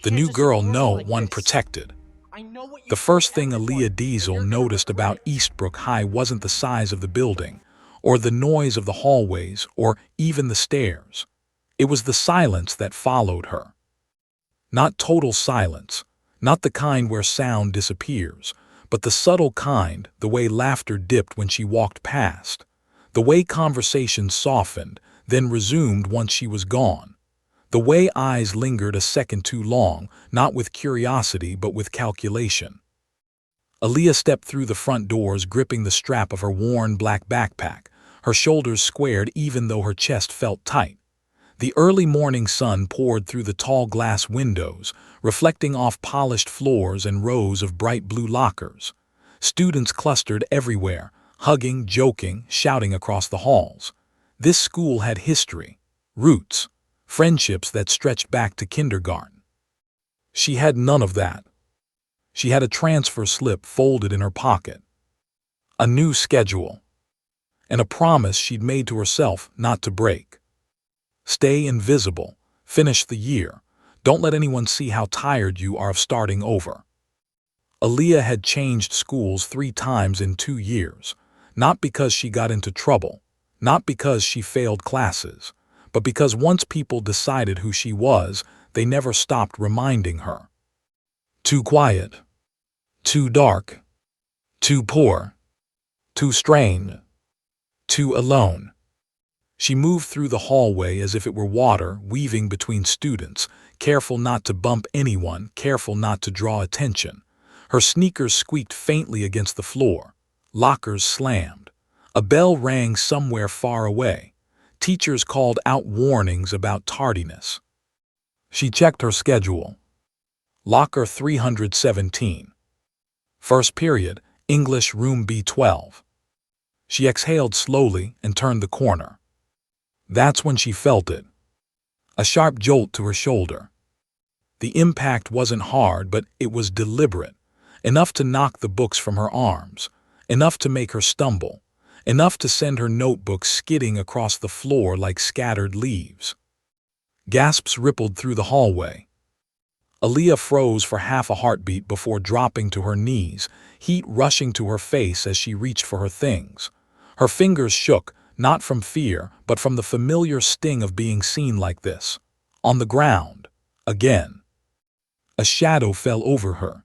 The new girl, no one protected. The first thing Aaliyah Diesel noticed about Eastbrook High wasn't the size of the building, or the noise of the hallways, or even the stairs. It was the silence that followed her. Not total silence, not the kind where sound disappears, but the subtle kind, the way laughter dipped when she walked past, the way conversation softened, then resumed once she was gone, the way eyes lingered a second too long, not with curiosity but with calculation. Aaliyah stepped through the front doors gripping the strap of her worn black backpack, her shoulders squared even though her chest felt tight. The early morning sun poured through the tall glass windows, reflecting off polished floors and rows of bright blue lockers. Students clustered everywhere, hugging, joking, shouting across the halls. This school had history, roots, friendships that stretched back to kindergarten. She had none of that. She had a transfer slip folded in her pocket, a new schedule, and a promise she'd made to herself not to break. Stay invisible, finish the year, don't let anyone see how tired you are of starting over. Aaliyah had changed schools 3 times in 2 years, not because she got into trouble, not because she failed classes, but because once people decided who she was, they never stopped reminding her. Too quiet, too dark, too poor, too strained, too alone. She moved through the hallway as if it were water, weaving between students, careful not to bump anyone, careful not to draw attention. Her sneakers squeaked faintly against the floor. Lockers slammed. A bell rang somewhere far away. Teachers called out warnings about tardiness. She checked her schedule. Locker 317. First period, English room B12. She exhaled slowly and turned the corner. That's when she felt it. A sharp jolt to her shoulder. The impact wasn't hard, but it was deliberate. Enough to knock the books from her arms. Enough to make her stumble. Enough to send her notebook skidding across the floor like scattered leaves. Gasps rippled through the hallway. Aaliyah froze for half a heartbeat before dropping to her knees, heat rushing to her face as she reached for her things. Her fingers shook, not from fear, but from the familiar sting of being seen like this. On the ground. Again. A shadow fell over her.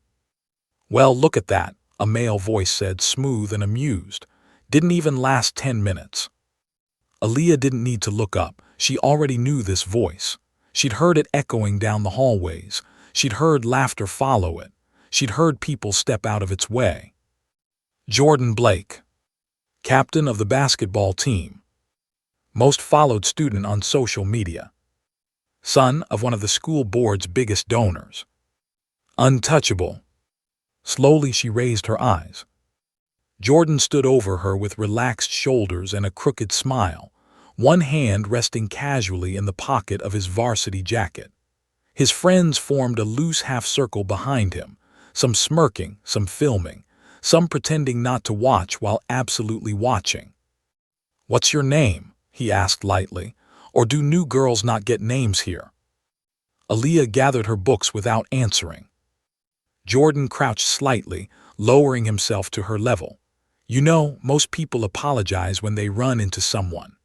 "Well, look at that," a male voice said, smooth and amused. Didn't even last 10 minutes. Aaliyah didn't need to look up. She already knew this voice. She'd heard it echoing down the hallways. She'd heard laughter follow it. She'd heard people step out of its way. Jordan Blake. Captain of the basketball team. Most followed student on social media. Son of one of the school board's biggest donors. Untouchable. Slowly she raised her eyes. Jordan stood over her with relaxed shoulders and a crooked smile, one hand resting casually in the pocket of his varsity jacket. His friends formed a loose half-circle behind him, some smirking, some filming, some pretending not to watch while absolutely watching. "What's your name?" he asked lightly. "Or do new girls not get names here?" Aaliyah gathered her books without answering. Jordan crouched slightly, lowering himself to her level. "You know, most people apologize when they run into someone."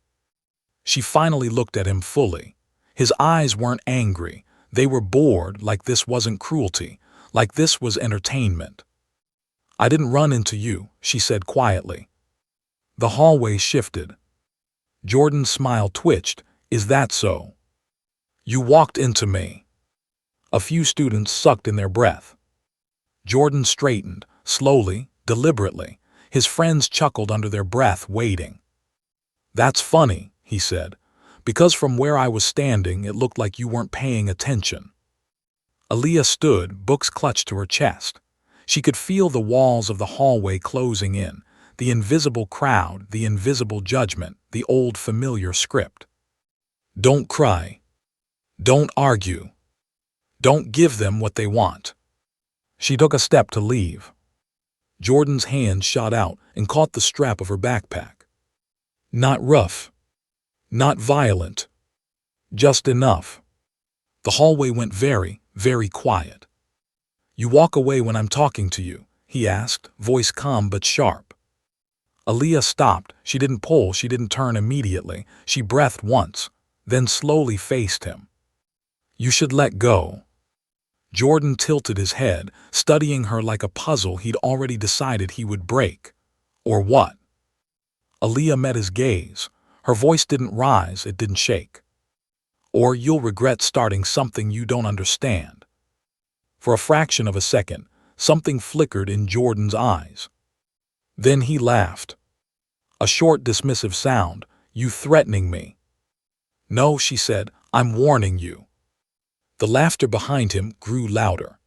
She finally looked at him fully. His eyes weren't angry. They were bored, like this wasn't cruelty, like this was entertainment. "I didn't run into you," she said quietly. The hallway shifted. Jordan's smile twitched. "Is that so?" "You walked into me." A few students sucked in their breath. Jordan straightened, slowly, deliberately. His friends chuckled under their breath, waiting. "That's funny," he said, "because from where I was standing it looked like you weren't paying attention." Aaliyah stood, books clutched to her chest. She could feel the walls of the hallway closing in, the invisible crowd, the invisible judgment, the old familiar script. Don't cry. Don't argue. Don't give them what they want. She took a step to leave. Jordan's hand shot out and caught the strap of her backpack. Not rough. Not violent. Just enough. The hallway went very, very quiet. "You walk away when I'm talking to you?" he asked, voice calm but sharp. Aaliyah stopped. She didn't pull, she didn't turn immediately. She breathed once, then slowly faced him. "You should let go." Jordan tilted his head, studying her like a puzzle he'd already decided he would break. Or what? Aaliyah met his gaze. Her voice didn't rise, it didn't shake. "Or you'll regret starting something you don't understand." For a fraction of a second, something flickered in Jordan's eyes. Then he laughed. A short, dismissive sound. "You threatening me?" "No," she said, "I'm warning you." The laughter behind him grew louder.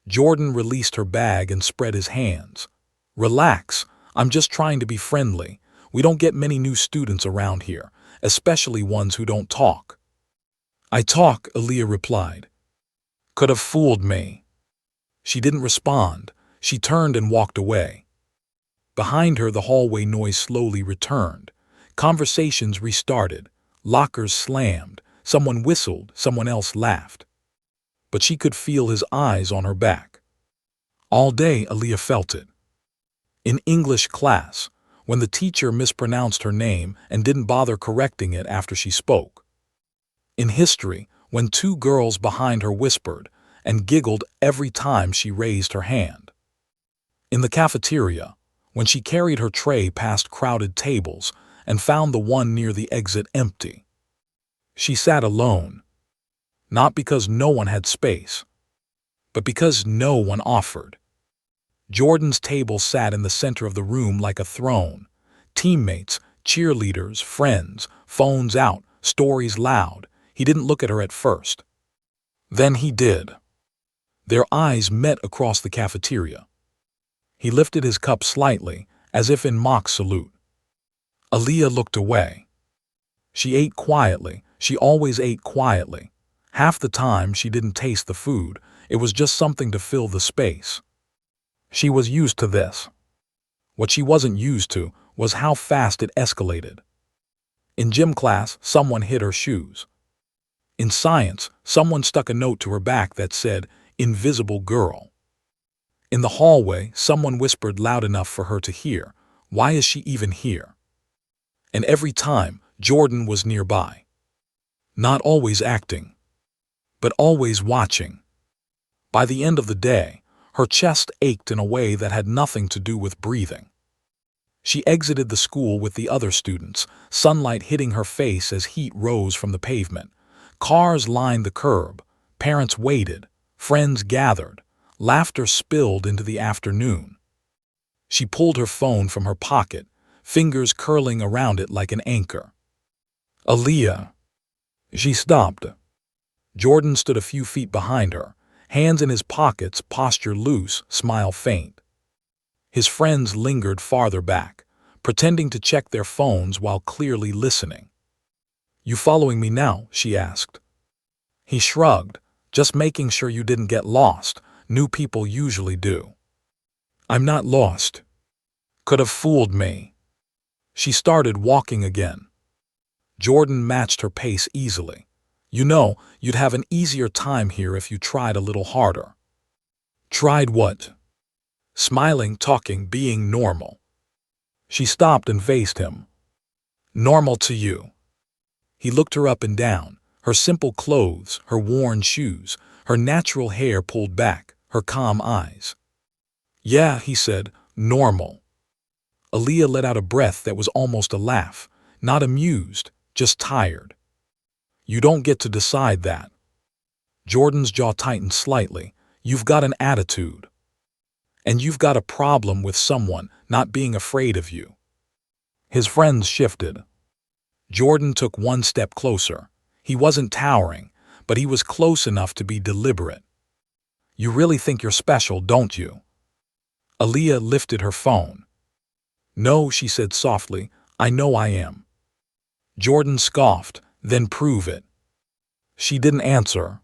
Jordan released her bag and spread his hands. "Relax, I'm just trying to be friendly. We don't get many new students around here, especially ones who don't talk." "I talk," Aaliyah replied. "Could have fooled me." She didn't respond. She turned and walked away. Behind her, the hallway noise slowly returned. Conversations restarted. Lockers slammed. Someone whistled. Someone else laughed. But she could feel his eyes on her back. All day, Aaliyah felt it. In English class, when the teacher mispronounced her name and didn't bother correcting it after she spoke. In history, when two girls behind her whispered and giggled every time she raised her hand. In the cafeteria, when she carried her tray past crowded tables and found the one near the exit empty. She sat alone, not because no one had space, but because no one offered. Jordan's table sat in the center of the room like a throne. Teammates, cheerleaders, friends, phones out, stories loud. He didn't look at her at first. Then he did. Their eyes met across the cafeteria. He lifted his cup slightly, as if in mock salute. Aaliyah looked away. She ate quietly. She always ate quietly. Half the time she didn't taste the food. It was just something to fill the space. She was used to this. What she wasn't used to was how fast it escalated. In gym class, someone hid her shoes. In science, someone stuck a note to her back that said, "Invisible girl." In the hallway, someone whispered loud enough for her to hear, "Why is she even here?" And every time, Jordan was nearby. Not always acting, but always watching. By the end of the day, her chest ached in a way that had nothing to do with breathing. She exited the school with the other students, sunlight hitting her face as heat rose from the pavement. Cars lined the curb, parents waited, friends gathered, laughter spilled into the afternoon. She pulled her phone from her pocket, fingers curling around it like an anchor. "Aaliyah." She stopped. Jordan stood a few feet behind her, hands in his pockets, posture loose, smile faint. His friends lingered farther back, pretending to check their phones while clearly listening. "You following me now?" she asked. He shrugged, "Just making sure you didn't get lost. New people usually do." "I'm not lost." "Could have fooled me." She started walking again. Jordan matched her pace easily. "You know, you'd have an easier time here if you tried a little harder." "Tried what?" "Smiling, talking, being normal." She stopped and faced him. "Normal to you." He looked her up and down, her simple clothes, her worn shoes, her natural hair pulled back, her calm eyes. "Yeah," he said, "normal." Aaliyah let out a breath that was almost a laugh, not amused, just tired. "You don't get to decide that." Jordan's jaw tightened slightly. "You've got an attitude. And you've got a problem with someone not being afraid of you." His friends shifted. Jordan took one step closer. He wasn't towering, but he was close enough to be deliberate. "You really think you're special, don't you?" Aaliyah lifted her phone. "No," she said softly, "I know I am." Jordan scoffed, "Then prove it." She didn't answer.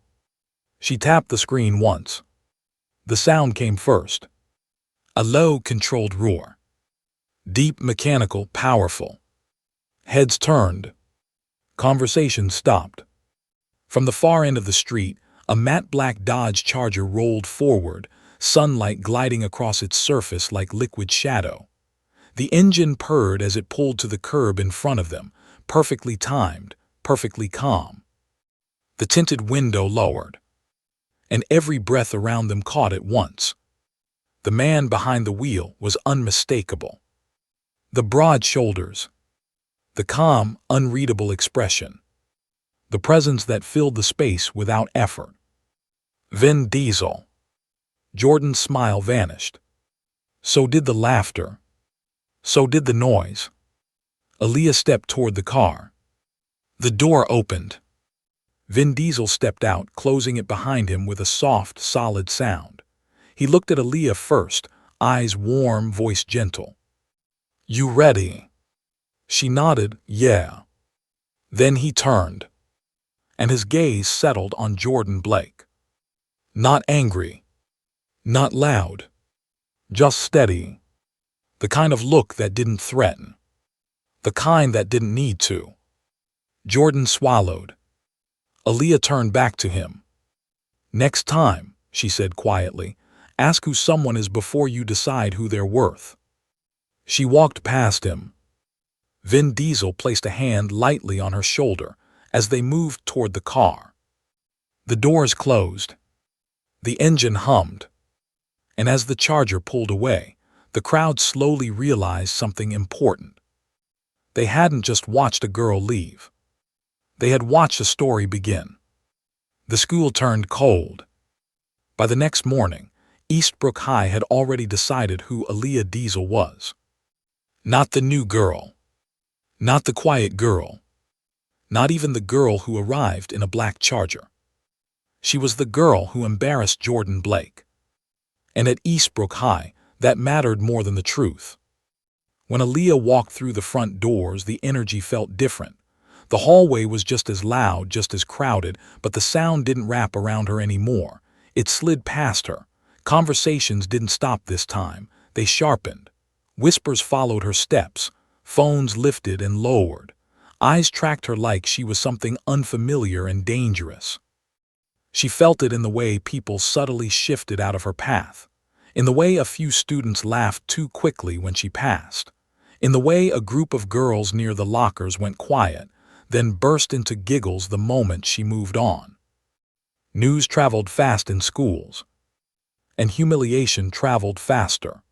She tapped the screen once. The sound came first. A low, controlled roar. Deep, mechanical, powerful. Heads turned. Conversation stopped. From the far end of the street, A matte black Dodge Charger rolled forward, sunlight gliding across its surface like liquid shadow. The engine purred as it pulled to the curb in front of them, perfectly timed, perfectly calm. The tinted window lowered, and every breath around them caught at once. The man behind the wheel was unmistakable. The broad shoulders, the calm, unreadable expression, the presence that filled the space without effort. Vin Diesel. Jordan's smile vanished. So did the laughter. So did the noise. Aaliyah stepped toward the car. The door opened. Vin Diesel stepped out, closing it behind him with a soft, solid sound. He looked at Aaliyah first, eyes warm, voice gentle. "You ready?" She nodded, "Yeah." Then he turned, and his gaze settled on Jordan Blake. Not angry, not loud, just steady. The kind of look that didn't threaten, the kind that didn't need to. Jordan swallowed. Aaliyah turned back to him. "Next time," she said quietly, "ask who someone is before you decide who they're worth." She walked past him. Vin Diesel placed a hand lightly on her shoulder as they moved toward the car. The doors closed. The engine hummed. And as the Charger pulled away, the crowd slowly realized something important. They hadn't just watched a girl leave. They had watched a story begin. The school turned cold. By the next morning, Eastbrook High had already decided who Aaliyah Diesel was. Not the new girl. Not the quiet girl. Not even the girl who arrived in a black Charger. She was the girl who embarrassed Jordan Blake. And at Eastbrook High, that mattered more than the truth. When Aaliyah walked through the front doors, the energy felt different. The hallway was just as loud, just as crowded, but the sound didn't wrap around her anymore. It slid past her. Conversations didn't stop this time. They sharpened. Whispers followed her steps. Phones lifted and lowered. Eyes tracked her like she was something unfamiliar and dangerous. She felt it in the way people subtly shifted out of her path, in the way a few students laughed too quickly when she passed, in the way a group of girls near the lockers went quiet, then burst into giggles the moment she moved on. News traveled fast in schools, and humiliation traveled faster.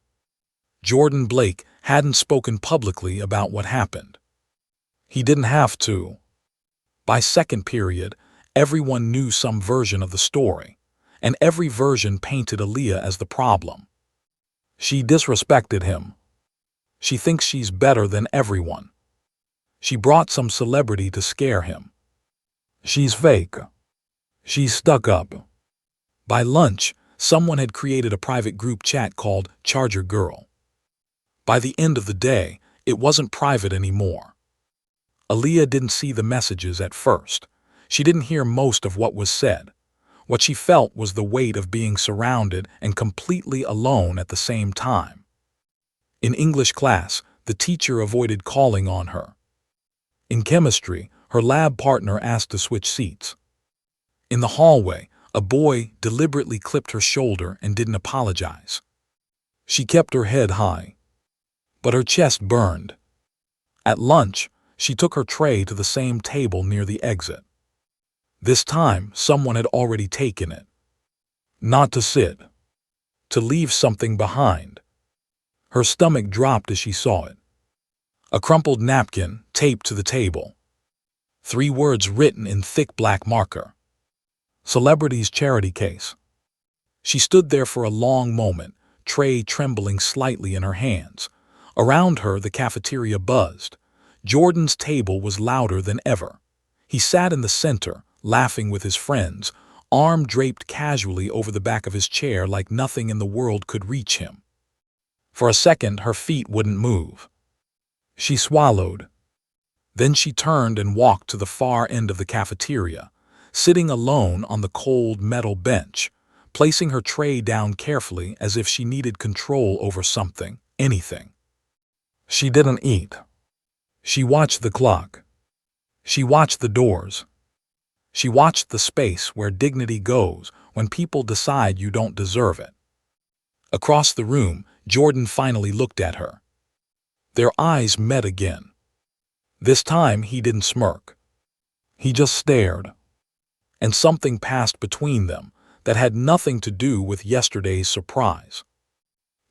Jordan Blake hadn't spoken publicly about what happened. He didn't have to. By second period, everyone knew some version of the story, and every version painted Aaliyah as the problem. She disrespected him. She thinks she's better than everyone. She brought some celebrity to scare him. She's fake. She's stuck up. By lunch, someone had created a private group chat called Charger Girl. By the end of the day, it wasn't private anymore. Aaliyah didn't see the messages at first. She didn't hear most of what was said. What she felt was the weight of being surrounded and completely alone at the same time. In English class, the teacher avoided calling on her. In chemistry, her lab partner asked to switch seats. In the hallway, a boy deliberately clipped her shoulder and didn't apologize. She kept her head high, but her chest burned. At lunch, she took her tray to the same table near the exit. This time, someone had already taken it. Not to sit, to leave something behind. Her stomach dropped as she saw it. A crumpled napkin taped to the table. 3 words written in thick black marker. Celebrity's charity case. She stood there for a long moment, tray trembling slightly in her hands. Around her, the cafeteria buzzed. Jordan's table was louder than ever. He sat in the center, laughing with his friends, arm draped casually over the back of his chair like nothing in the world could reach him. For a second, her feet wouldn't move. She swallowed. Then she turned and walked to the far end of the cafeteria, sitting alone on the cold metal bench, placing her tray down carefully as if she needed control over something, anything. She didn't eat. She watched the clock. She watched the doors. She watched the space where dignity goes when people decide you don't deserve it. Across the room, Jordan finally looked at her. Their eyes met again. This time he didn't smirk. He just stared. And something passed between them that had nothing to do with yesterday's surprise.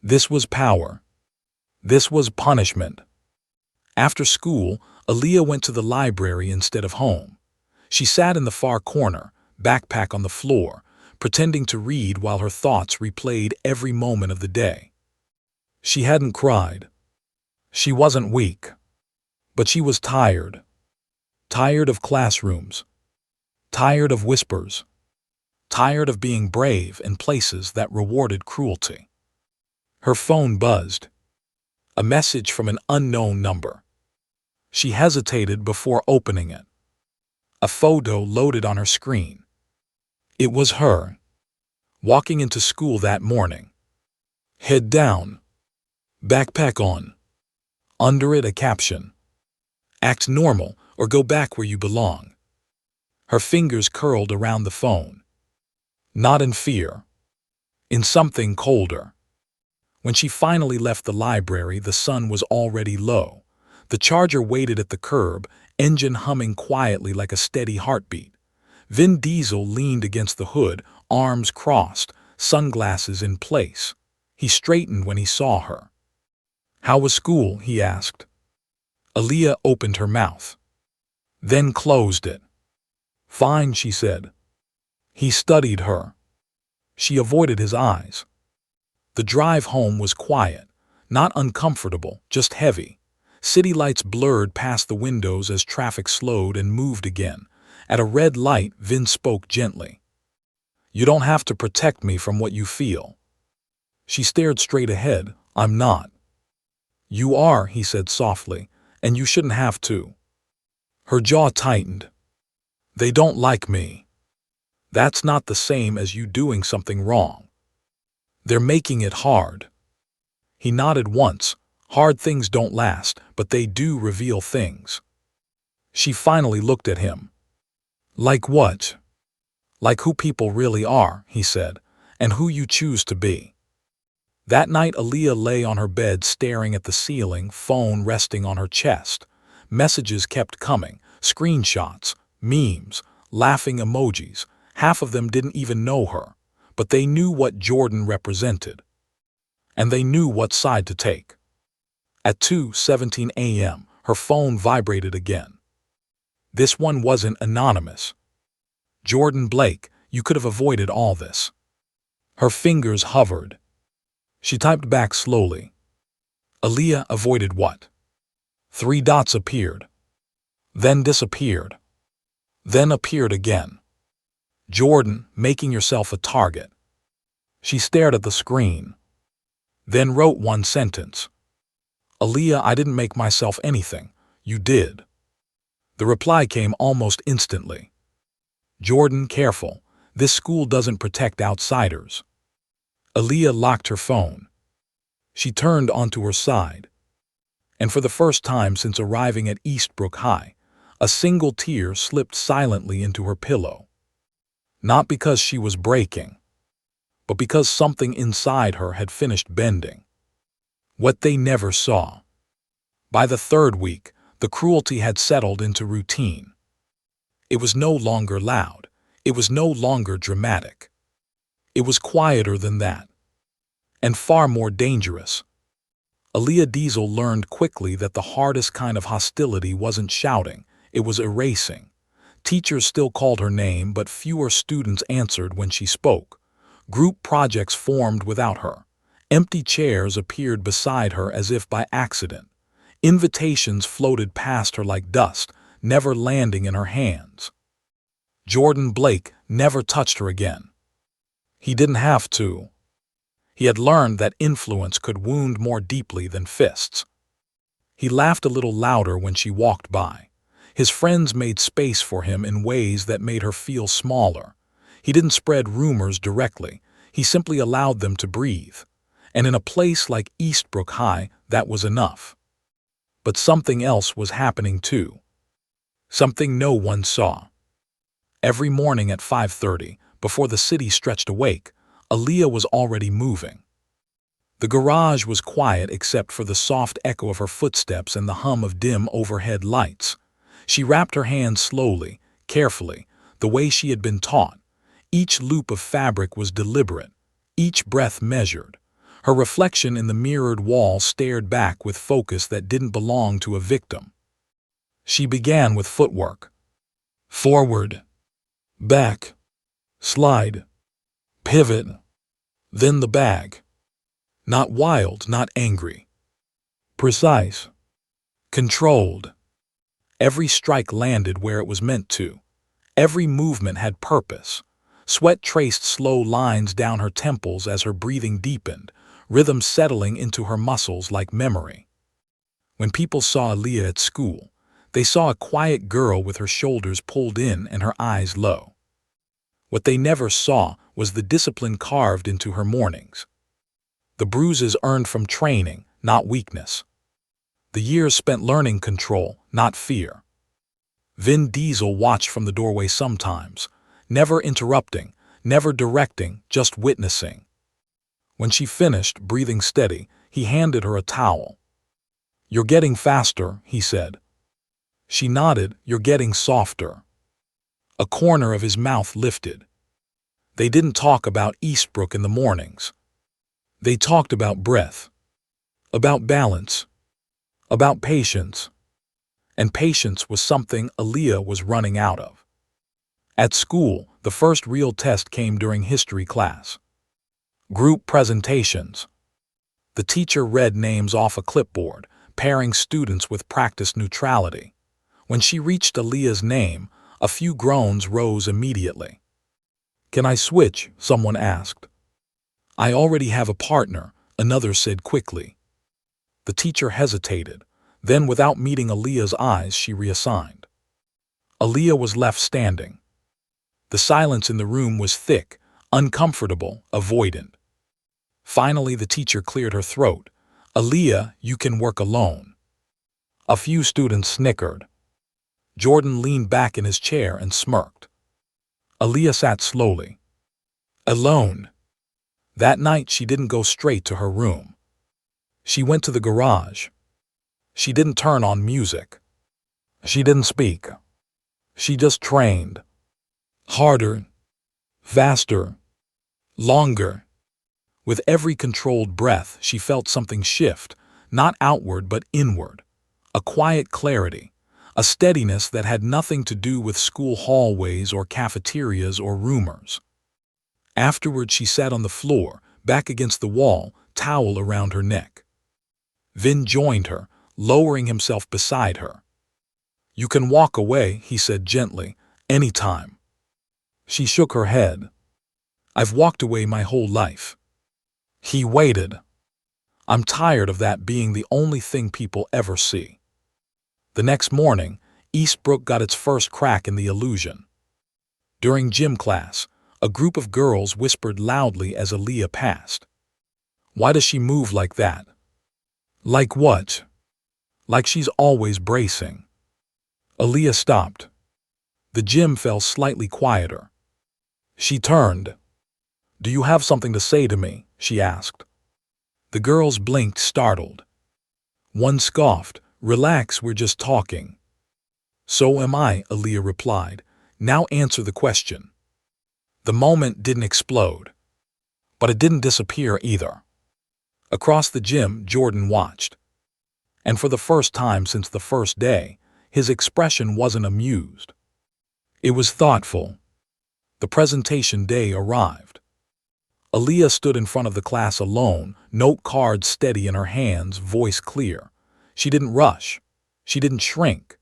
This was power. This was punishment. After school, Aaliyah went to the library instead of home. She sat in the far corner, backpack on the floor, pretending to read while her thoughts replayed every moment of the day. She hadn't cried. She wasn't weak. But she was tired. Tired of classrooms. Tired of whispers. Tired of being brave in places that rewarded cruelty. Her phone buzzed. A message from an unknown number. She hesitated before opening it. A photo loaded on her screen. It was her, walking into school that morning. Head down. Backpack on. Under it a caption. Act normal or go back where you belong. Her fingers curled around the phone. Not in fear. In something colder. When she finally left the library, the sun was already low. The charger waited at the curb, engine humming quietly like a steady heartbeat. Vin Diesel leaned against the hood, arms crossed, sunglasses in place. He straightened when he saw her. "How was school?" he asked. Aaliyah opened her mouth. Then closed it. "Fine," she said. He studied her. She avoided his eyes. The drive home was quiet, not uncomfortable, just heavy. City lights blurred past the windows as traffic slowed and moved again. At a red light, Vin spoke gently. "You don't have to protect me from what you feel." She stared straight ahead. "I'm not." "You are," he said softly, "and you shouldn't have to." Her jaw tightened. "They don't like me. That's not the same as you doing something wrong. They're making it hard." He nodded once. Hard things don't last, but they do reveal things. She finally looked at him. "Like what?" "Like who people really are," he said, "and who you choose to be." That night, Aaliyah lay on her bed staring at the ceiling, phone resting on her chest. Messages kept coming, screenshots, memes, laughing emojis. Half of them didn't even know her, but they knew what Jordan represented. And they knew what side to take. At 2:17 a.m., her phone vibrated again. This one wasn't anonymous. "Jordan Blake, you could have avoided all this." Her fingers hovered. She typed back slowly. "Aaliyah, avoided what?" 3 dots appeared. Then disappeared. Then appeared again. "Jordan, making yourself a target." She stared at the screen. Then wrote one sentence. "Aaliyah, I didn't make myself anything. You did." The reply came almost instantly. "Jordan, careful. This school doesn't protect outsiders." Aaliyah locked her phone. She turned onto her side. And for the first time since arriving at Eastbrook High, a single tear slipped silently into her pillow. Not because she was breaking, but because something inside her had finished bending. What they never saw. By the 3rd week, the cruelty had settled into routine. It was no longer loud. It was no longer dramatic. It was quieter than that. And far more dangerous. Aaliyah Diesel learned quickly that the hardest kind of hostility wasn't shouting, it was erasing. Teachers still called her name, but fewer students answered when she spoke. Group projects formed without her. Empty chairs appeared beside her as if by accident. Invitations floated past her like dust, never landing in her hands. Jordan Blake never touched her again. He didn't have to. He had learned that influence could wound more deeply than fists. He laughed a little louder when she walked by. His friends made space for him in ways that made her feel smaller. He didn't spread rumors directly. He simply allowed them to breathe. And in a place like Eastbrook High, that was enough. But something else was happening too. Something no one saw. Every morning at 5:30, before the city stretched awake, Aaliyah was already moving. The garage was quiet except for the soft echo of her footsteps and the hum of dim overhead lights. She wrapped her hands slowly, carefully, the way she had been taught. Each loop of fabric was deliberate, each breath measured. Her reflection in the mirrored wall stared back with focus that didn't belong to a victim. She began with footwork. Forward, back, slide, pivot, then the bag. Not wild, not angry. Precise. Controlled. Every strike landed where it was meant to. Every movement had purpose. Sweat traced slow lines down her temples as her breathing deepened, rhythm settling into her muscles like memory. When people saw Aaliyah at school, they saw a quiet girl with her shoulders pulled in and her eyes low. What they never saw was the discipline carved into her mornings. The bruises earned from training, not weakness. The years spent learning control, not fear. Vin Diesel watched from the doorway sometimes, never interrupting, never directing, just witnessing. When she finished, breathing steady, he handed her a towel. "You're getting faster," he said. She nodded. "You're getting softer." A corner of his mouth lifted. They didn't talk about Eastbrook in the mornings. They talked about breath, about balance, about patience. And patience was something Aaliyah was running out of. At school, the first real test came during history class. Group presentations. The teacher read names off a clipboard, pairing students with practice neutrality. When she reached Aaliyah's name, a few groans rose immediately. "Can I switch?" someone asked. "I already have a partner," another said quickly. The teacher hesitated. Then, without meeting Aaliyah's eyes, she reassigned. Aaliyah was left standing. The silence in the room was thick, uncomfortable, avoidant. Finally, the teacher cleared her throat. "Aaliyah, you can work alone." A few students snickered. Jordan leaned back in his chair and smirked. Aaliyah sat slowly. Alone. That night, she didn't go straight to her room. She went to the garage. She didn't turn on music. She didn't speak. She just trained. Harder, faster, longer. With every controlled breath, she felt something shift, not outward but inward. A quiet clarity, a steadiness that had nothing to do with school hallways or cafeterias or rumors. Afterward, she sat on the floor, back against the wall, towel around her neck. Vin joined her, lowering himself beside her. "You can walk away," he said gently, "anytime." She shook her head. "I've walked away my whole life." He waited. "I'm tired of that being the only thing people ever see." The next morning, Eastbrook got its first crack in the illusion. During gym class, a group of girls whispered loudly as Aaliyah passed. "Why does she move like that?" "Like what?" "Like she's always bracing." Aaliyah stopped. The gym fell slightly quieter. She turned. "Do you have something to say to me?" she asked. The girls blinked, startled. One scoffed, "Relax, we're just talking." "So am I," Aaliyah replied. "Now answer the question." The moment didn't explode. But it didn't disappear either. Across the gym, Jordan watched. And for the first time since the first day, his expression wasn't amused. It was thoughtful. The presentation day arrived. Aaliyah stood in front of the class alone, note cards steady in her hands, voice clear. She didn't rush. She didn't shrink.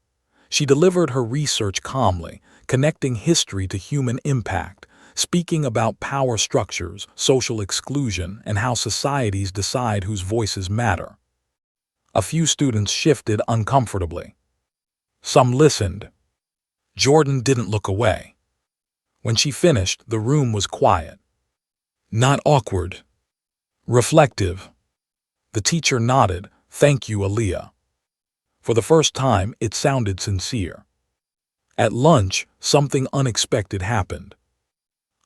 She delivered her research calmly, connecting history to human impact, speaking about power structures, social exclusion, and how societies decide whose voices matter. A few students shifted uncomfortably. Some listened. Jordan didn't look away. When she finished, the room was quiet. Not awkward. Reflective. The teacher nodded. "Thank you, Aaliyah." For the first time, it sounded sincere. At lunch, something unexpected happened.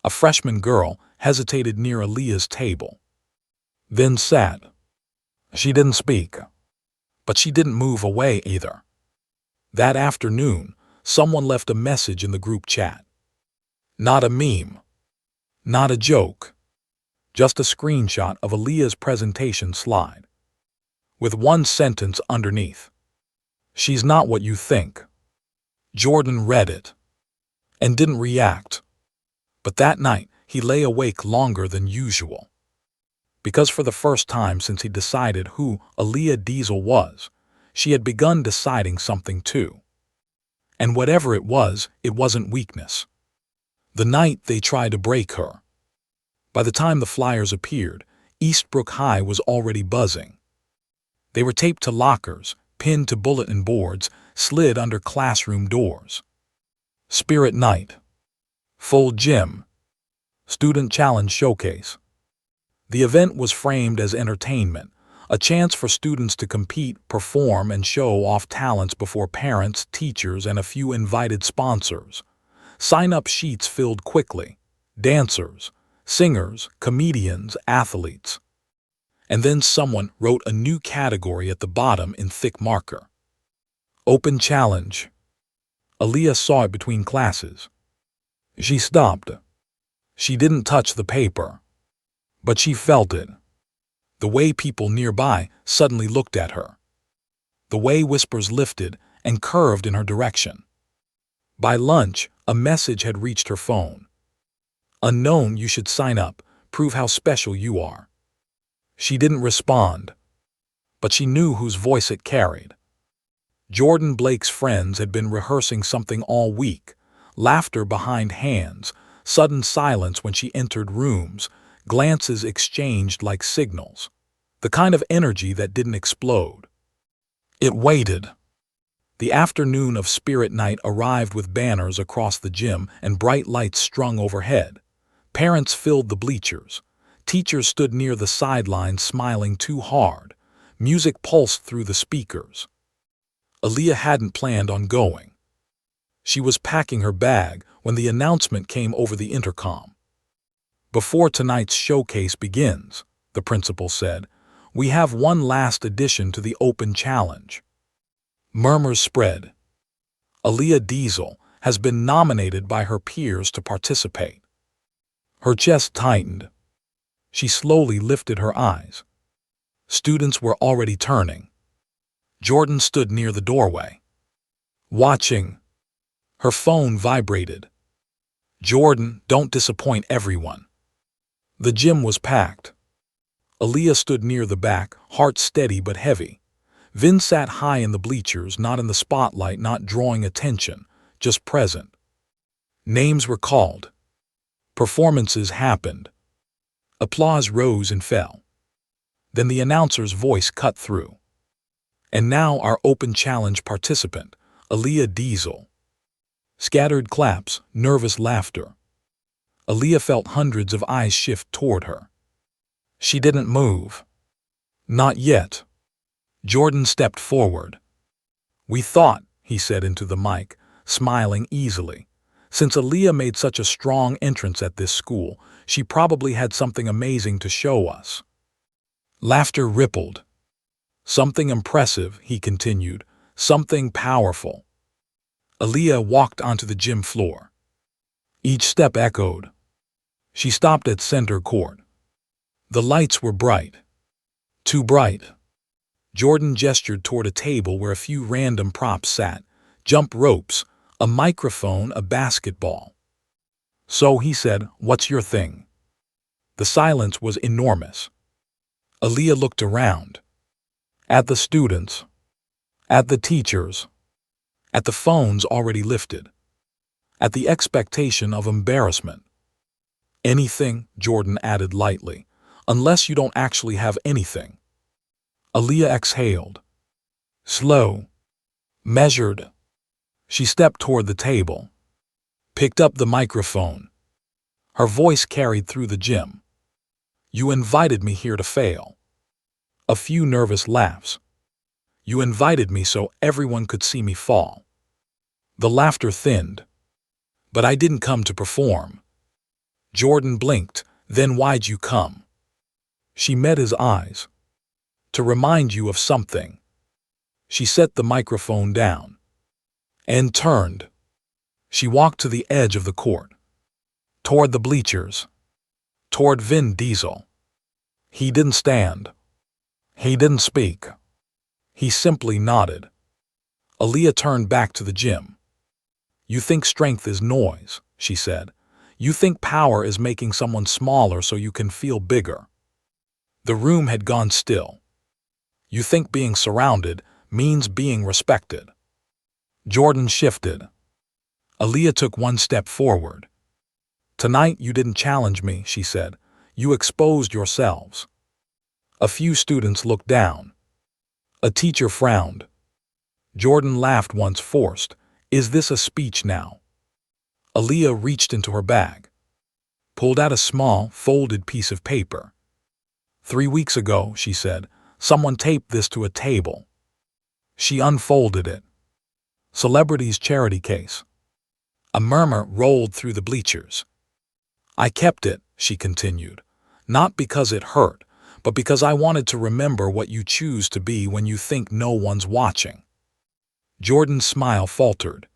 A freshman girl hesitated near Aaliyah's table, then sat. She didn't speak, but she didn't move away either. That afternoon, someone left a message in the group chat. Not a meme, not a joke, just a screenshot of Aaliyah's presentation slide, with one sentence underneath. "She's not what you think." Jordan read it and didn't react. But that night, he lay awake longer than usual. Because for the first time since he decided who Aaliyah Diesel was, she had begun deciding something too. And whatever it wasn't weakness. The night they tried to break her. By the time the flyers appeared, Eastbrook High was already buzzing. They were taped to lockers, pinned to bulletin boards, slid under classroom doors. Spirit Night. Full gym. Student Challenge Showcase. The event was framed as entertainment, a chance for students to compete, perform, and show off talents before parents, teachers, and a few invited sponsors. Sign-up sheets filled quickly. Dancers, singers, comedians, athletes. And then someone wrote a new category at the bottom in thick marker. Open Challenge. Aaliyah saw it between classes. She stopped. She didn't touch the paper, but she felt it. The way people nearby suddenly looked at her. The way whispers lifted and curved in her direction. By lunch, a message had reached her phone. "Unknown, you should sign up, prove how special you are." She didn't respond, but she knew whose voice it carried. Jordan Blake's friends had been rehearsing something all week. Laughter behind hands, sudden silence when she entered rooms, glances exchanged like signals. The kind of energy that didn't explode. It waited. The afternoon of Spirit Night arrived with banners across the gym and bright lights strung overhead. Parents filled the bleachers. Teachers stood near the sidelines smiling too hard. Music pulsed through the speakers. Aaliyah hadn't planned on going. She was packing her bag when the announcement came over the intercom. "Before tonight's showcase begins," the principal said, "we have one last addition to the Open Challenge." Murmurs spread. Aaliyah Diesel has been nominated by her peers to participate. Her chest tightened. She slowly lifted her eyes. Students were already turning. Jordan stood near the doorway, watching. Her phone vibrated. "Jordan, don't disappoint everyone." The gym was packed. Aaliyah stood near the back, heart steady but heavy. Vin sat high in the bleachers, not in the spotlight, not drawing attention, just present. Names were called. Performances happened. Applause rose and fell. Then the announcer's voice cut through. "And now our Open Challenge participant, Aaliyah Diesel." Scattered claps, nervous laughter. Aaliyah felt hundreds of eyes shift toward her. She didn't move. Not yet. Jordan stepped forward. "We thought," he said into the mic, smiling easily, "since Aaliyah made such a strong entrance at this school, she probably had something amazing to show us." Laughter rippled. "Something impressive," he continued, "something powerful." Aaliyah walked onto the gym floor. Each step echoed. She stopped at center court. The lights were bright. Too bright. Jordan gestured toward a table where a few random props sat, jump ropes, a microphone, a basketball. "So," he said, "what's your thing?" The silence was enormous. Aaliyah looked around. At the students. At the teachers. At the phones already lifted. At the expectation of embarrassment. "Anything," Jordan added lightly, "unless you don't actually have anything." Aaliyah exhaled. Slow. Measured. She stepped toward the table. Picked up the microphone. Her voice carried through the gym. "You invited me here to fail." A few nervous laughs. "You invited me so everyone could see me fall." The laughter thinned. But I didn't come to perform. Jordan blinked. Then why'd you come? She met his eyes. To remind you of something. She set the microphone down. And turned. She walked to the edge of the court. Toward the bleachers. Toward Vin Diesel. He didn't stand. He didn't speak. He simply nodded. Aaliyah turned back to the gym. You think strength is noise, she said. You think power is making someone smaller so you can feel bigger. The room had gone still. You think being surrounded means being respected. Jordan shifted. Aaliyah took one step forward. Tonight you didn't challenge me, she said. You exposed yourselves. A few students looked down. A teacher frowned. Jordan laughed once forced. Is this a speech now? Aaliyah reached into her bag. Pulled out a small, folded piece of paper. 3 weeks ago, she said, someone taped this to a table. She unfolded it. Celebrity's charity case. A murmur rolled through the bleachers. I kept it, she continued, not because it hurt, but because I wanted to remember what you choose to be when you think no one's watching. Jordan's smile faltered.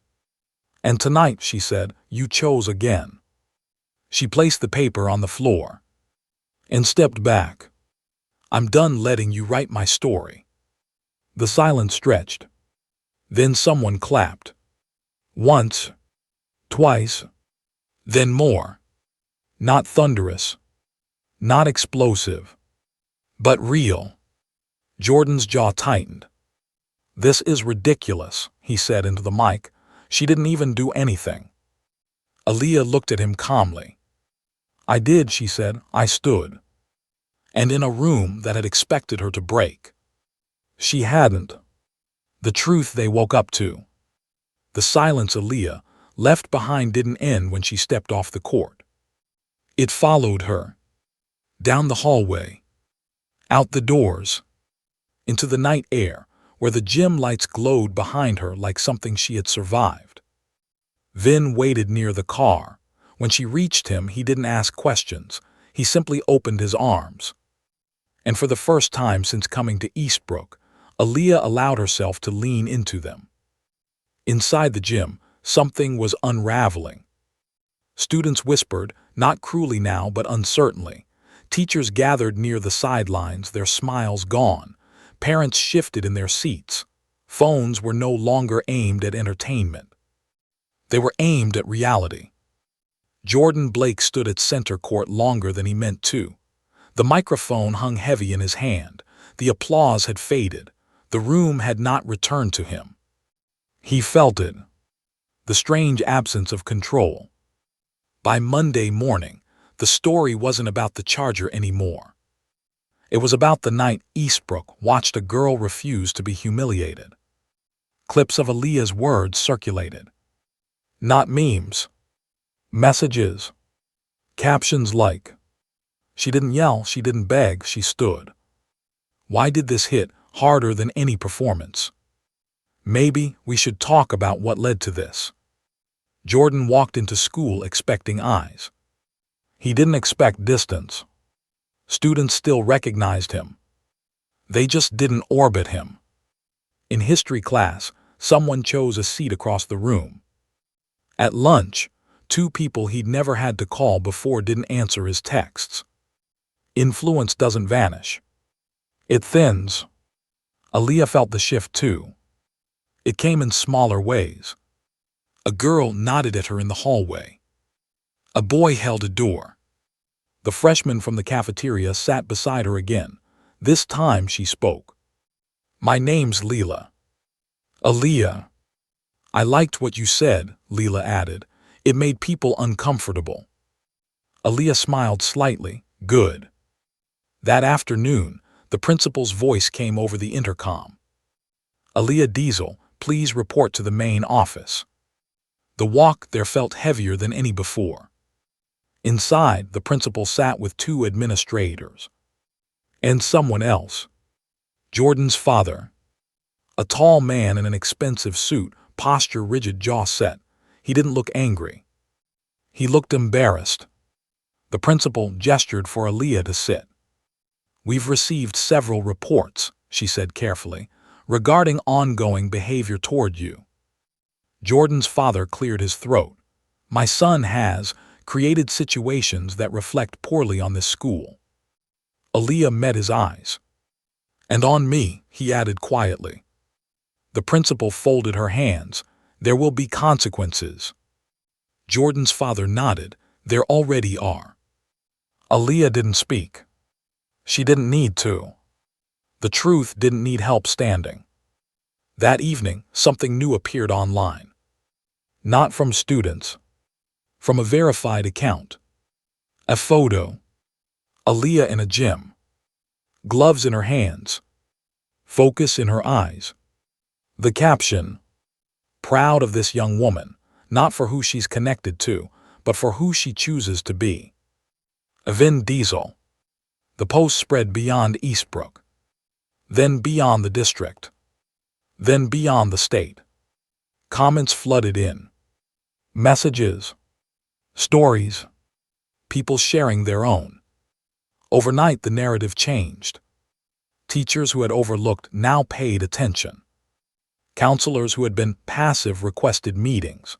And tonight, she said, you chose again. She placed the paper on the floor and stepped back. I'm done letting you write my story. The silence stretched. Then someone clapped. Once, twice, then more. Not thunderous, not explosive, but real. Jordan's jaw tightened. This is ridiculous, he said into the mic. She didn't even do anything. Aaliyah looked at him calmly. I did, she said. I stood. And in a room that had expected her to break. She hadn't. The truth they woke up to. The silence Aaliyah left behind didn't end when she stepped off the court. It followed her. Down the hallway. Out the doors. Into the night air, where the gym lights glowed behind her like something she had survived. Vin waited near the car. When she reached him, he didn't ask questions. He simply opened his arms. And for the first time since coming to Eastbrook, Aaliyah allowed herself to lean into them. Inside the gym, something was unraveling. Students whispered, not cruelly now but uncertainly. Teachers gathered near the sidelines, their smiles gone. Parents shifted in their seats. Phones were no longer aimed at entertainment. They were aimed at reality. Jordan Blake stood at center court longer than he meant to. The microphone hung heavy in his hand. The applause had faded. The room had not returned to him. He felt it. The strange absence of control. By Monday morning, the story wasn't about the charger anymore. It was about the night Eastbrook watched a girl refuse to be humiliated. Clips of Aaliyah's words circulated. Not memes. Messages. Captions like, she didn't yell, she didn't beg, she stood. Why did this hit harder than any performance? Maybe we should talk about what led to this. Jordan walked into school expecting eyes. He didn't expect distance. Students still recognized him. They just didn't orbit him. In history class, someone chose a seat across the room. At lunch, 2 people he'd never had to call before didn't answer his texts. Influence doesn't vanish. It thins. Aaliyah felt the shift too. It came in smaller ways. A girl nodded at her in the hallway. A boy held a door. The freshman from the cafeteria sat beside her again. This time she spoke. My name's Leela. Aaliyah. I liked what you said, Leela added. It made people uncomfortable. Aaliyah smiled slightly. Good. That afternoon, the principal's voice came over the intercom. Aaliyah Diesel, please report to the main office. The walk there felt heavier than any before. Inside, the principal sat with 2 administrators. And someone else. Jordan's father. A tall man in an expensive suit posture rigid, jaw set. He didn't look angry. He looked embarrassed. The principal gestured for Aaliyah to sit. "We've received several reports," she said carefully, "regarding ongoing behavior toward you." Jordan's father cleared his throat. "My son has created situations that reflect poorly on this school." Aaliyah met his eyes. "And on me," he added quietly. The principal folded her hands. "There will be consequences." Jordan's father nodded. "There already are." Aaliyah didn't speak. She didn't need to. The truth didn't need help standing. That evening, something new appeared online. Not from students. From a verified account. A photo. Aaliyah in a gym. Gloves in her hands. Focus in her eyes. The caption: "Proud of this young woman, not for who she's connected to, but for who she chooses to be." Aaliyah Diesel. The post spread beyond Eastbrook. Then beyond the district. Then beyond the state. Comments flooded in. Messages. Stories. People sharing their own. Overnight, the narrative changed. Teachers who had overlooked now paid attention. Counselors who had been passive requested meetings.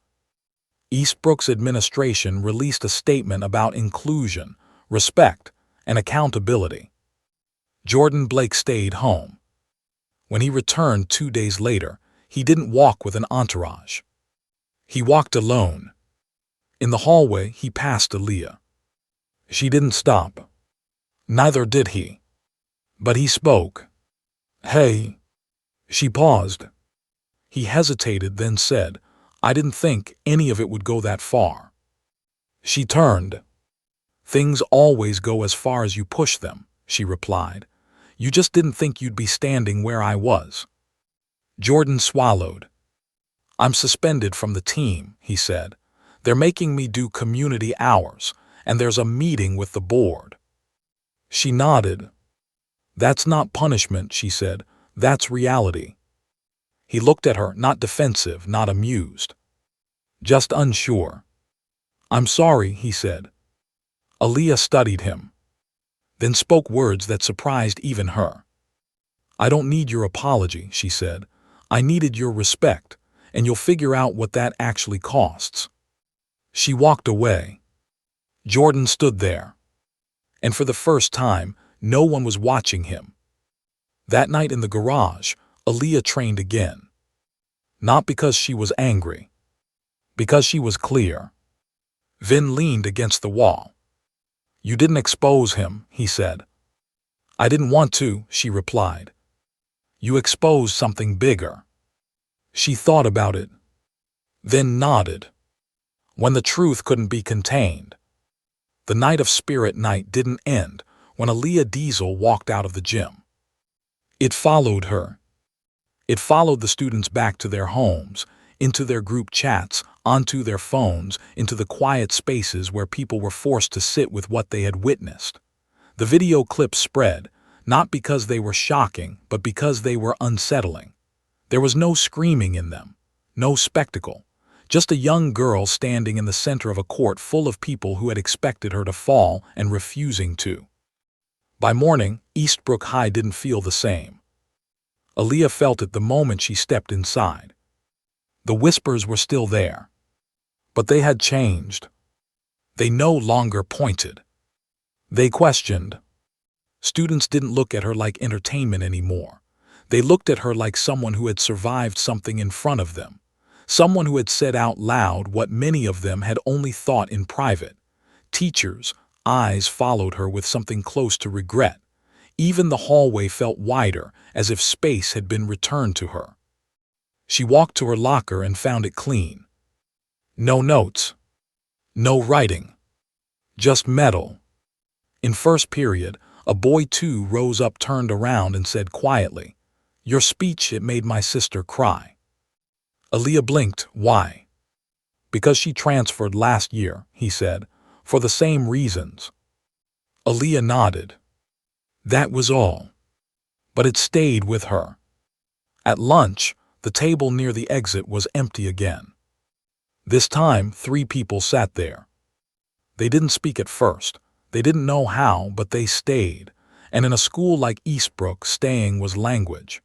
Eastbrook's administration released a statement about inclusion, respect, and accountability. Jordan Blake stayed home. When he returned 2 days later, he didn't walk with an entourage. He walked alone. In the hallway, he passed Aaliyah. She didn't stop. Neither did he. But he spoke. "Hey." She paused. He hesitated, then said, "I didn't think any of it would go that far." She turned. "Things always go as far as you push them," she replied. "You just didn't think you'd be standing where I was." Jordan swallowed. "I'm suspended from the team," he said. "They're making me do community hours, and there's a meeting with the board." She nodded. "That's not punishment," she said. "That's reality." He looked at her, not defensive, not amused. Just unsure. "I'm sorry," he said. Aaliyah studied him. Then spoke words that surprised even her. "I don't need your apology," she said. "I needed your respect, and you'll figure out what that actually costs." She walked away. Jordan stood there. And for the first time, no one was watching him. That night in the garage, Aaliyah trained again. Not because she was angry. Because she was clear. Vin leaned against the wall. "You didn't expose him," he said. "I didn't want to," she replied. "You exposed something bigger." She thought about it. Then nodded. When the truth couldn't be contained. The night of Spirit Night didn't end when Aaliyah Diesel walked out of the gym. It followed her. It followed the students back to their homes, into their group chats, onto their phones, into the quiet spaces where people were forced to sit with what they had witnessed. The video clips spread, not because they were shocking, but because they were unsettling. There was no screaming in them, no spectacle, just a young girl standing in the center of a court full of people who had expected her to fall and refusing to. By morning, Eastbrook High didn't feel the same. Aaliyah felt it the moment she stepped inside. The whispers were still there. But they had changed. They no longer pointed. They questioned. Students didn't look at her like entertainment anymore. They looked at her like someone who had survived something in front of them. Someone who had said out loud what many of them had only thought in private. Teachers' eyes followed her with something close to regret. Even the hallway felt wider, as if space had been returned to her. She walked to her locker and found it clean. No notes. No writing. Just metal. In first period, a boy too rose up, turned around, and said quietly, "Your speech, it made my sister cry." Aaliyah blinked. "Why?" "Because she transferred last year," he said, "for the same reasons." Aaliyah nodded. That was all. But it stayed with her. At lunch, The table near the exit was empty again. This time, 3 people sat there. They didn't speak at first. They didn't know how, but they stayed. And in a school like Eastbrook, staying was language.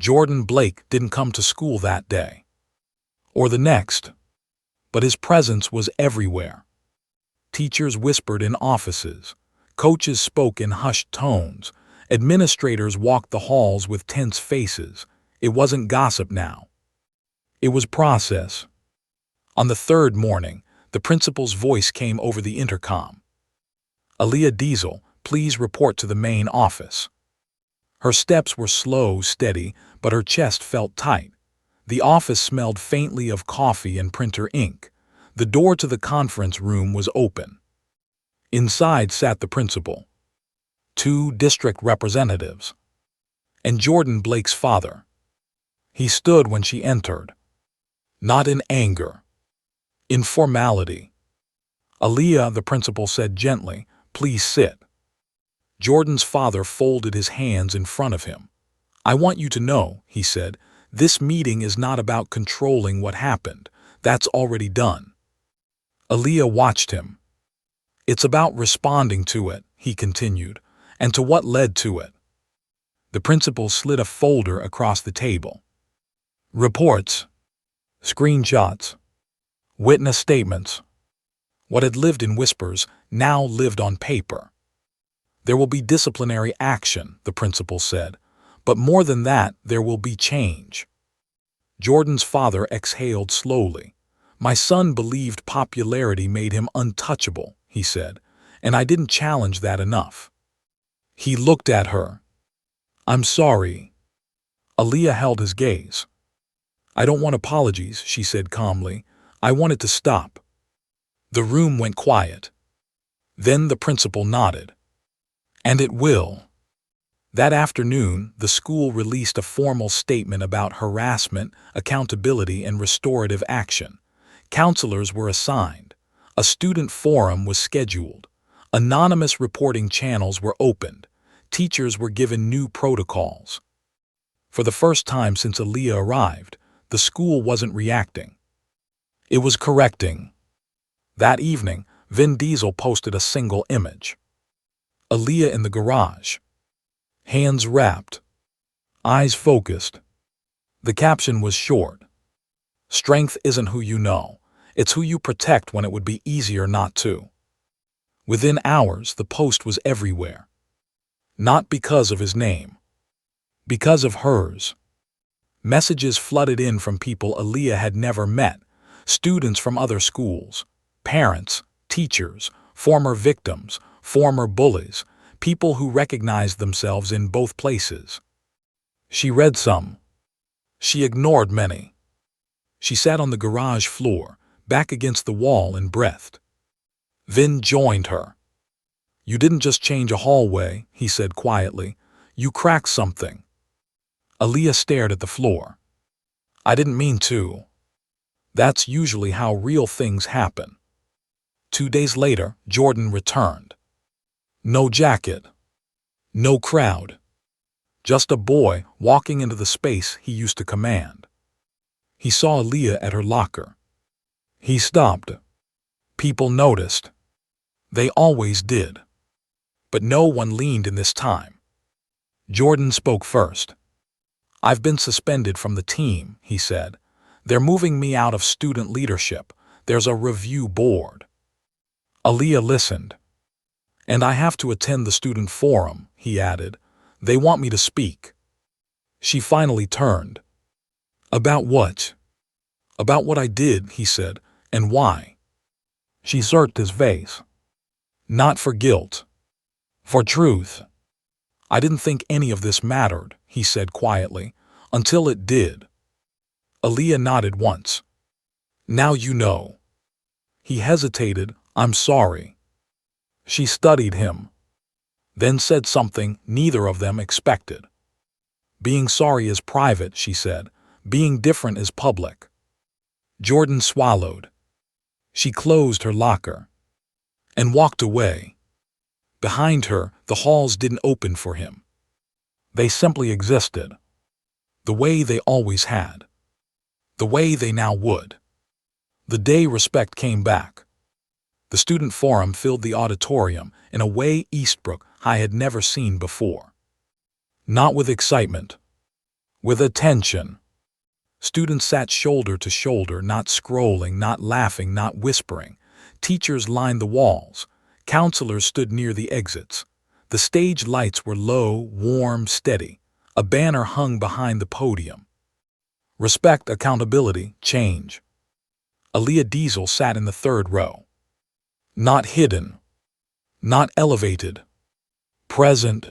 Jordan Blake didn't come to school that day, or the next, but his presence was everywhere. Teachers whispered in offices. Coaches spoke in hushed tones. Administrators walked the halls with tense faces. It wasn't gossip now. It was process. On the 3rd morning, the principal's voice came over the intercom. "Aaliyah Diesel, please report to the main office." Her steps were slow, steady, but her chest felt tight. The office smelled faintly of coffee and printer ink. The door to the conference room was open. Inside sat the principal, 2 district representatives, and Jordan Blake's father. He stood when she entered, not in anger, in formality. "Aaliyah," the principal said gently, "please sit." Jordan's father folded his hands in front of him. "I want you to know," he said, "this meeting is not about controlling what happened. That's already done." Aaliyah watched him. "It's about responding to it," he continued, "and to what led to it." The principal slid a folder across the table. Reports, screenshots, witness statements. What had lived in whispers now lived on paper. "There will be disciplinary action," the principal said, "but more than that, there will be change." Jordan's father exhaled slowly. "My son believed popularity made him untouchable," he said, "and I didn't challenge that enough." He looked at her. "I'm sorry." Aaliyah held his gaze. "I don't want apologies," she said calmly. "I want it to stop." The room went quiet. Then the principal nodded. "And it will." That afternoon, the school released a formal statement about harassment, accountability, and restorative action. Counselors were assigned. A student forum was scheduled. Anonymous reporting channels were opened. Teachers were given new protocols. For the first time since Aaliyah arrived, the school wasn't reacting. It was correcting. That evening, Vin Diesel posted a single image. Aaliyah in the garage. Hands wrapped. Eyes focused. The caption was short. "Strength isn't who you know. It's who you protect when it would be easier not to." Within hours, the post was everywhere. Not because of his name. Because of hers. Messages flooded in from people Aaliyah had never met, students from other schools, parents, teachers, former victims, former bullies, people who recognized themselves in both places. She read some. She ignored many. She sat on the garage floor, back against the wall, and breathed. Vin joined her. "You didn't just change a hallway," he said quietly. "You cracked something." Aaliyah stared at the floor. "I didn't mean to." That's usually how real things happen. 2 days later, Jordan returned. No jacket. No crowd. Just a boy walking into the space he used to command. He saw Aaliyah at her locker. He stopped. People noticed. They always did. But no one leaned in this time. Jordan spoke first. "I've been suspended from the team," he said. "They're moving me out of student leadership. There's a review board." Aaliyah listened. "And I have to attend the student forum," he added. "They want me to speak." She finally turned. "About what?" "About what I did," he said, "and why." She searched his face. "Not for guilt. For truth." "I didn't think any of this mattered," he said quietly, "until it did." Aaliyah nodded once. "Now you know." He hesitated. "I'm sorry." She studied him, then said something neither of them expected. "Being sorry is private," she said. "Being different is public." Jordan swallowed. She closed her locker and walked away. Behind her, the halls didn't open for him. They simply existed. The way they always had. The way they now would. The day respect came back. The student forum filled the auditorium in a way Eastbrook High had never seen before. Not with excitement. With attention. Students sat shoulder to shoulder, not scrolling, not laughing, not whispering. Teachers lined the walls. Counselors stood near the exits. The stage lights were low, warm, steady. A banner hung behind the podium. Respect, accountability, change. Aaliyah Diesel sat in the third row. Not hidden. Not elevated. Present.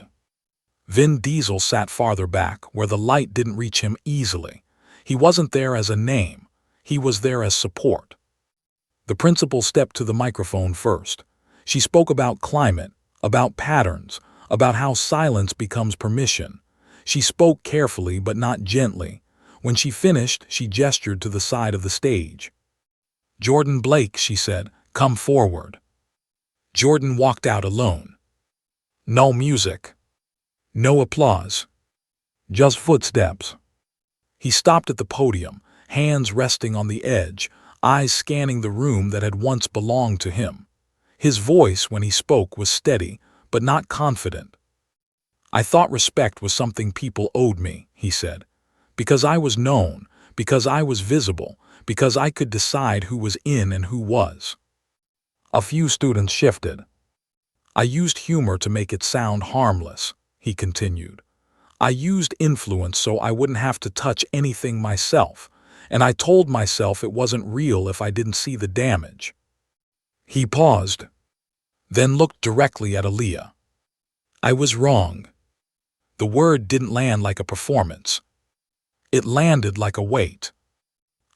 Vin Diesel sat farther back, where the light didn't reach him easily. He wasn't there as a name. He was there as support. The principal stepped to the microphone first. She spoke about climate, about patterns, about how silence becomes permission. She spoke carefully but not gently. When she finished, she gestured to the side of the stage. "Jordan Blake," she said, "come forward." Jordan walked out alone. No music. No applause. Just footsteps. He stopped at the podium, hands resting on the edge, eyes scanning the room that had once belonged to him. His voice, when he spoke, was steady, but not confident. "I thought respect was something people owed me," he said, "because I was known, because I was visible, because I could decide who was in and who was." A few students shifted. "I used humor to make it sound harmless," he continued. "I used influence so I wouldn't have to touch anything myself, and I told myself it wasn't real if I didn't see the damage." He paused, then looked directly at Aaliyah. "I was wrong." The word didn't land like a performance. It landed like a weight.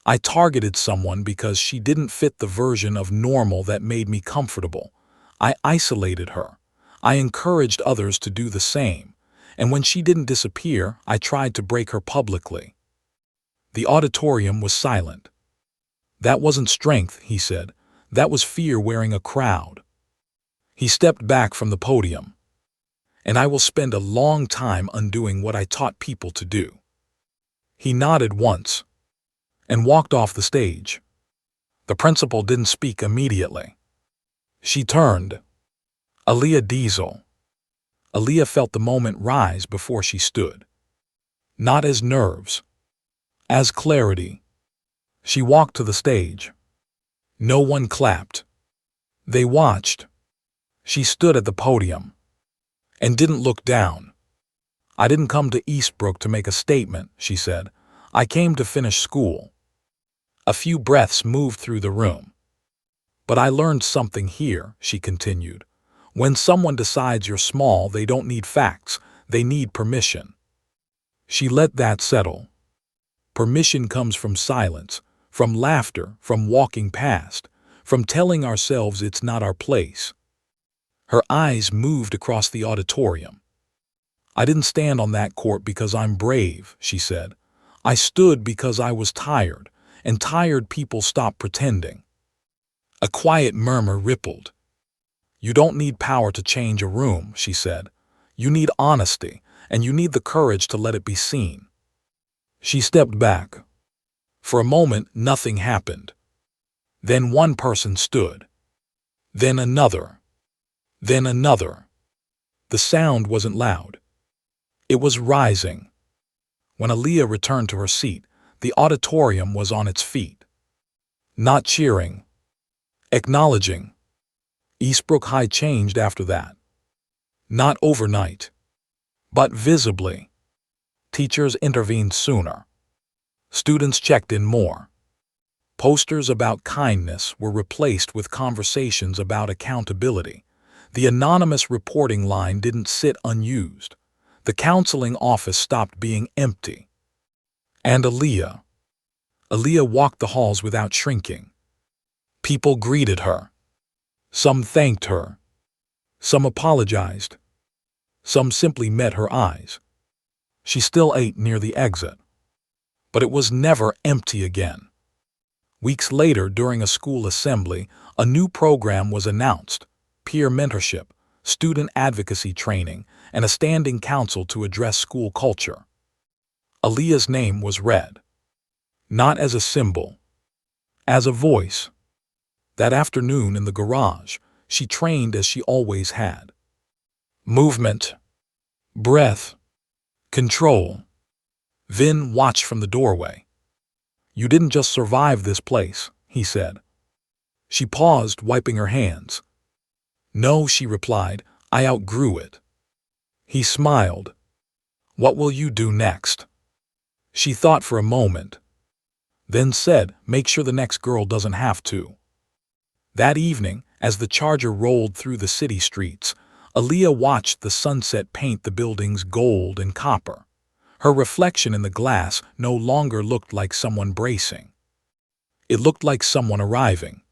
"I targeted someone because she didn't fit the version of normal that made me comfortable. I isolated her. I encouraged others to do the same. And when she didn't disappear, I tried to break her publicly." The auditorium was silent. "That wasn't strength," he said. "That was fear wearing a crowd." He stepped back from the podium. "And I will spend a long time undoing what I taught people to do." He nodded once and walked off the stage. The principal didn't speak immediately. She turned. Aaliyah Diesel. Aaliyah felt the moment rise before she stood. Not as nerves, as clarity. She walked to the stage. No one clapped. They watched. She stood at the podium and didn't look down. "I didn't come to Eastbrook to make a statement," she said. "I came to finish school." A few breaths moved through the room. "But I learned something here," she continued. "When someone decides you're small, they don't need facts, they need permission." She let that settle. Permission comes from silence, from laughter, from walking past, from telling ourselves it's not our place. Her eyes moved across the auditorium. "I didn't stand on that court because I'm brave," she said. "I stood because I was tired, and tired people stop pretending." A quiet murmur rippled. "You don't need power to change a room," she said. "You need honesty, and you need the courage to let it be seen." She stepped back. For a moment, nothing happened. Then one person stood. Then another. Then another. The sound wasn't loud. It was rising. When Aaliyah returned to her seat, the auditorium was on its feet. Not cheering. Acknowledging. Eastbrook High changed after that. Not overnight, but visibly. Teachers intervened sooner. Students checked in more. Posters about kindness were replaced with conversations about accountability. The anonymous reporting line didn't sit unused. The counseling office stopped being empty. And Aaliyah walked the halls without shrinking. People greeted her. Some thanked her. Some apologized. Some simply met her eyes. She still ate near the exit. But it was never empty again. Weeks later, during a school assembly, a new program was announced: peer mentorship, student advocacy training, and a standing council to address school culture. Aaliyah's name was read, not as a symbol, as a voice. That afternoon in the garage, she trained as she always had. Movement, breath, control. Vin watched from the doorway. "You didn't just survive this place," he said. She paused, wiping her hands. "No," she replied, "I outgrew it." He smiled. "What will you do next?" She thought for a moment, then said, "Make sure the next girl doesn't have to." That evening, as the Charger rolled through the city streets, Aaliyah watched the sunset paint the buildings gold and copper. Her reflection in the glass no longer looked like someone bracing. It looked like someone arriving.